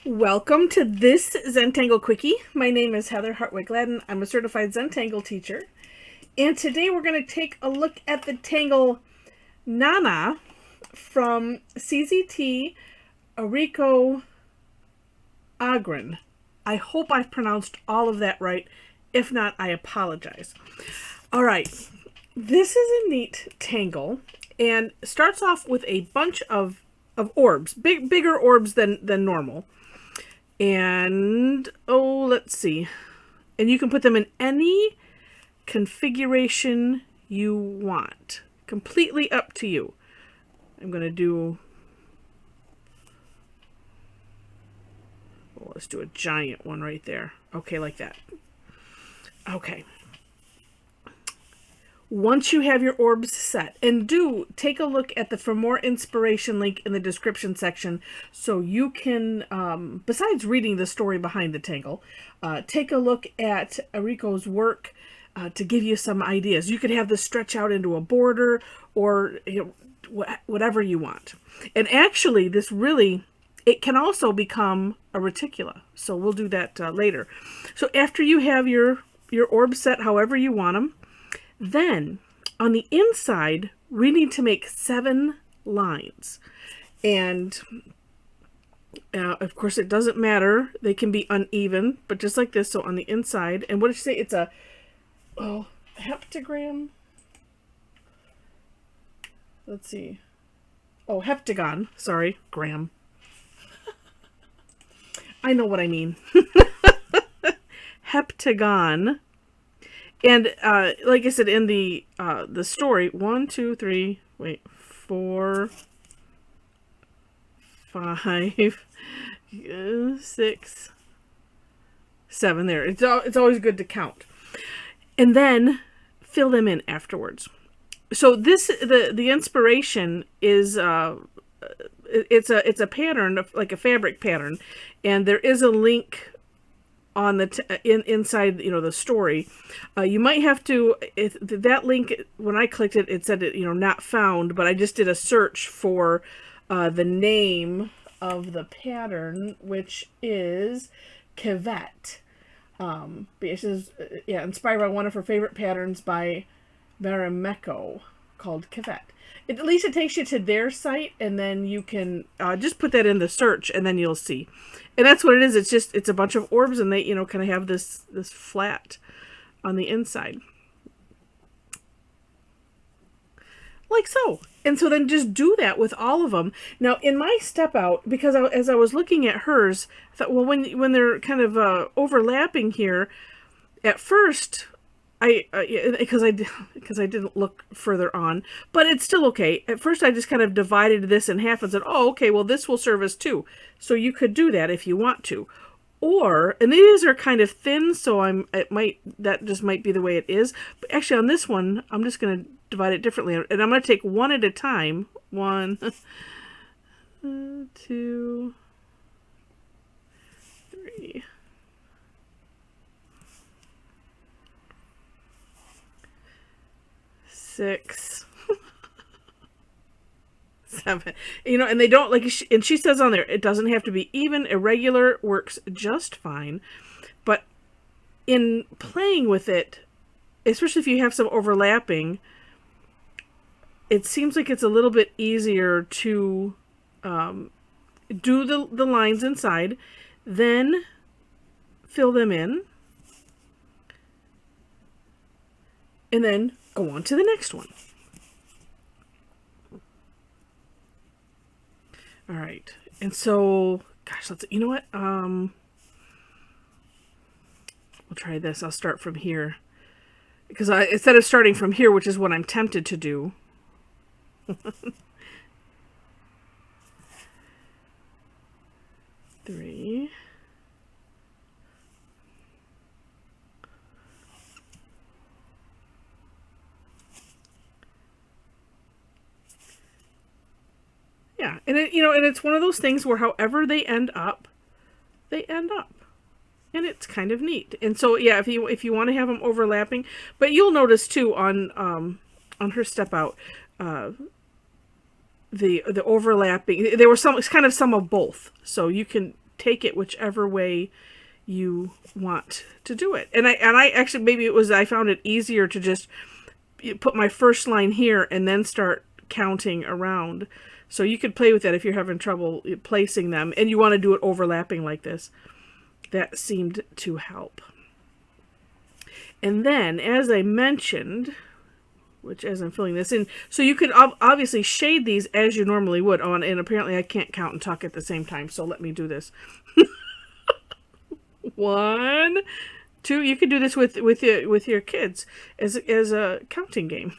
Welcome to this Zentangle Quickie. My name is Heather Hartwick Gladden. I'm a Certified Zentangle Teacher. And today we're going to take a look at the Tangle Nana from CZT Eriko Agren. I hope I've pronounced all of that right. If not, I apologize. All right. This is a neat tangle and starts off with a bunch of orbs, bigger orbs than normal. And, let's see. And you can put them in any configuration you want. Completely up to you. I'm going to do... let's do a giant one right there. Okay, like that. Okay. Once you have your orbs set, and do take a look at the For More Inspiration link in the description section so you can, besides reading the story behind the tangle, take a look at Eriko's work to give you some ideas. You could have this stretch out into a border or whatever you want. And actually, this really, it can also become a reticula. So we'll do that later. So after you have your orbs set however you want them, then, on the inside, we need to make 7 lines. And, of course, it doesn't matter. They can be uneven, but just like this. So, on the inside, and what did you say? It's a, heptagram? Let's see. Oh, heptagon. Sorry, gram. I know what I mean. Heptagon. And like I said in the story, 1, 2, 3, 4, 5, 6, 7. There, it's always good to count, and then fill them in afterwards. So this the inspiration is it's a pattern of, like a fabric pattern, and there is a link on the inside, the story. You might have to, that link, when I clicked it, it said, not found, but I just did a search for the name of the pattern, which is Kivet. It says, inspired by one of her favorite patterns by Marimekko called Kivet. At least it takes you to their site, and then you can just put that in the search, and then you'll see. And that's what it is. It's a bunch of orbs, and they, kind of have this flat on the inside. Like so. And so then just do that with all of them. Now, in my step out, because as I was looking at hers, I thought, well, when they're kind of overlapping here, at first... because I didn't look further on, but it's still okay. At first, I just kind of divided this in half and said, "Oh, okay, well, this will serve as 2." So you could do that if you want to, and these are kind of thin, so that just might be the way it is. But actually, on this one, I'm just going to divide it differently, and I'm going to take one at a time. 1, 2, 3. 6, 7, and they don't and she says on there, it doesn't have to be even. Irregular works just fine, but in playing with it, especially if you have some overlapping, it seems like it's a little bit easier to do the lines inside, then fill them in, and then go on to the next one. All right. And so, gosh, you know what? We'll try this. I'll start from here. Because instead of starting from here, which is what I'm tempted to do. 3. Yeah, and and it's one of those things where however they end up, and it's kind of neat. And so yeah, if you want to have them overlapping, but you'll notice too on her step out, the overlapping. There were some, it's kind of some of both. So you can take it whichever way you want to do it. And I actually, maybe it was, I found it easier to just put my first line here and then start counting around. So you could play with that if you're having trouble placing them and you want to do it overlapping like this. That seemed to help. And then, as I mentioned, which as I'm filling this in, so you could obviously shade these as you normally would. Oh, and apparently I can't count and talk at the same time, so let me do this. 1, 2. You could do this with your kids as a counting game.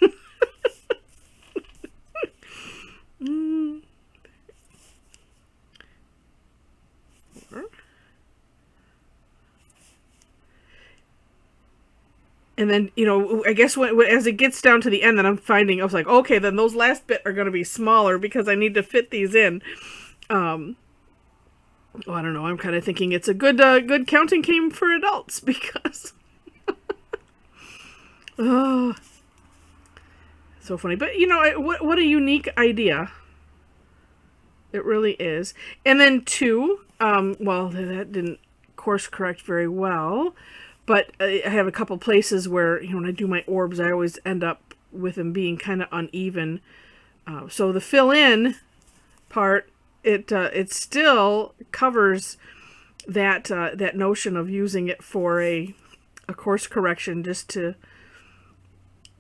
And then, you know, I guess as it gets down to the end, then I was like, okay, then those last bit are going to be smaller because I need to fit these in. Well, I don't know. I'm kind of thinking it's a good counting game for adults because, oh, so funny. But you know, what a unique idea. It really is. And then 2, well, that didn't course correct very well. But I have a couple places where, you know, when I do my orbs, I always end up with them being kind of uneven. So the fill in part, it still covers that notion of using it for a course correction, just to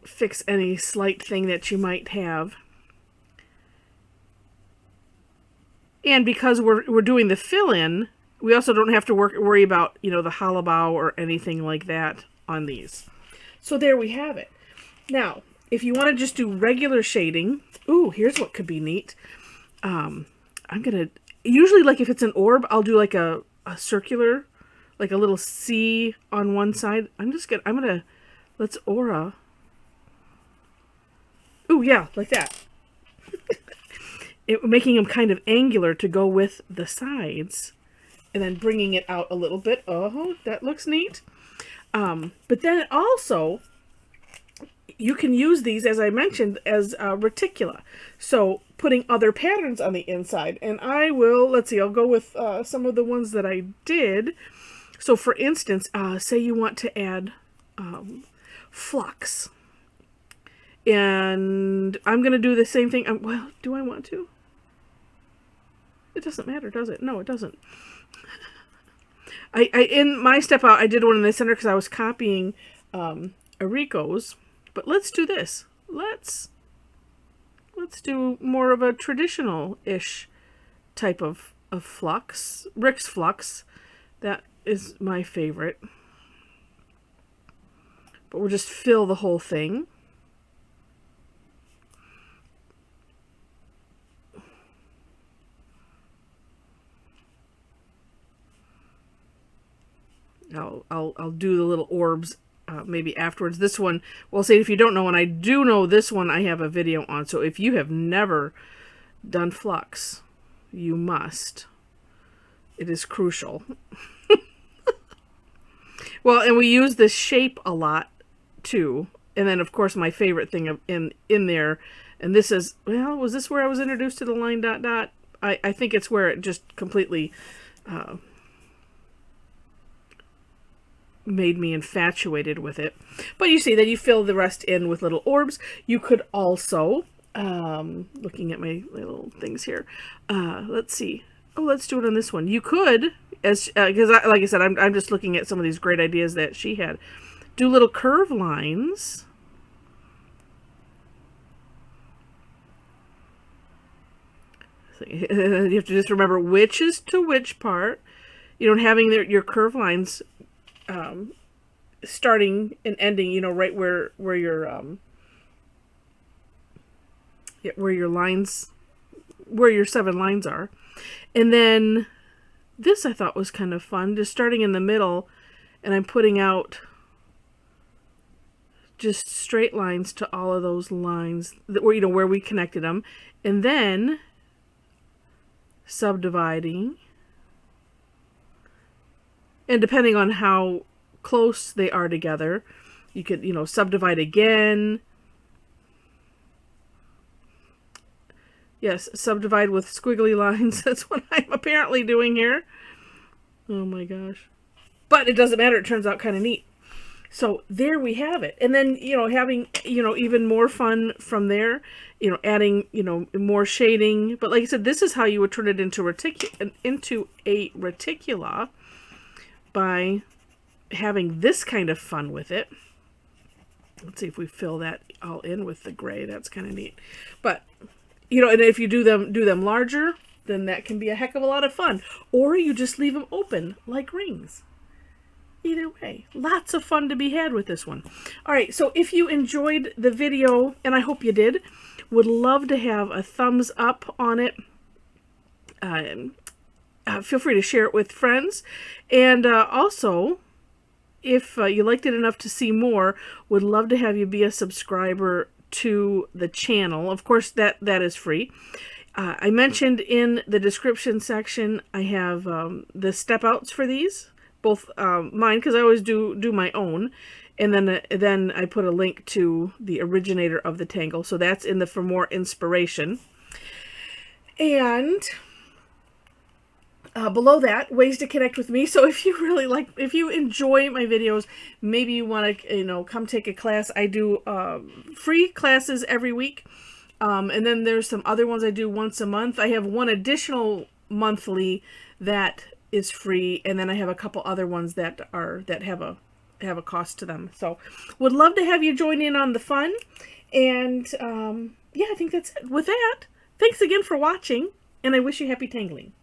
fix any slight thing that you might have. And because we're doing the fill in, we also don't have to worry about, you know, the hollow bow or anything like that on these. So there we have it. Now, if you want to just do regular shading, ooh, here's what could be neat. I'm gonna usually, like, if it's an orb, I'll do like a circular, like a little C on one side. Let's aura. Ooh, yeah, like that. Making them kind of angular to go with the sides. And then bringing it out a little bit. Oh, that looks neat. But then also, you can use these, as I mentioned, as reticula. So putting other patterns on the inside. And I will, let's see, I'll go with some of the ones that I did. So for instance, say you want to add flux. And I'm going to do the same thing. Well, do I want to? It doesn't matter, does it? No, it doesn't. I in my step out, I did one in the center because I was copying Eriko's. But let's do this. Let's do more of a traditional-ish type of flux. Rick's flux. That is my favorite. But we'll just fill the whole thing. I'll do the little orbs maybe afterwards. This one, well, say if you don't know, and I do know this one, I have a video on. So if you have never done flux, you must. It is crucial. Well, and we use this shape a lot too. And then of course my favorite thing in there, and this is, well, was this where I was introduced to the line dot dot? I think it's where it just completely made me infatuated with it. But you see that you fill the rest in with little orbs. You could also, looking at my little things here, let's see. Oh, let's do it on this one. You could, because like I said, I'm just looking at some of these great ideas that she had. Do little curve lines. You have to just remember which is to which part. You know, having your curve lines starting and ending, you know, right where your lines, where your 7 lines are. And then this I thought was kind of fun, just starting in the middle, and I'm putting out just straight lines to all of those lines that were, you know, where we connected them, and then subdividing. And depending on how close they are together, you could, you know, subdivide again. Yes, subdivide with squiggly lines. That's what I'm apparently doing here. Oh my gosh. But it doesn't matter. It turns out kind of neat. So there we have it. And then, having, even more fun from there, adding, more shading. But like I said, this is how you would turn it into a reticula, by having this kind of fun with it. Let's see if we fill that all in with the gray. That's kind of neat. But, and if you do them larger, then that can be a heck of a lot of fun. Or you just leave them open like rings. Either way, lots of fun to be had with this one. All right, so if you enjoyed the video, and I hope you did, would love to have a thumbs up on it. Feel free to share it with friends. And also, if you liked it enough to see more, would love to have you be a subscriber to the channel. Of course, that is free. I mentioned in the description section, I have the step outs for these. Both mine, because I always do my own, and then I put a link to the originator of the Tangle, so that's in the For More Inspiration. And below that, ways to connect with me. So if you enjoy my videos, maybe you want to come take a class. I do free classes every week, and then there's some other ones I do once a month. I have one additional monthly that is free, and then I have a couple other ones that have a cost to them. So would love to have you join in on the fun. And yeah, I think that's it. With that, thanks again for watching, and I wish you happy tangling.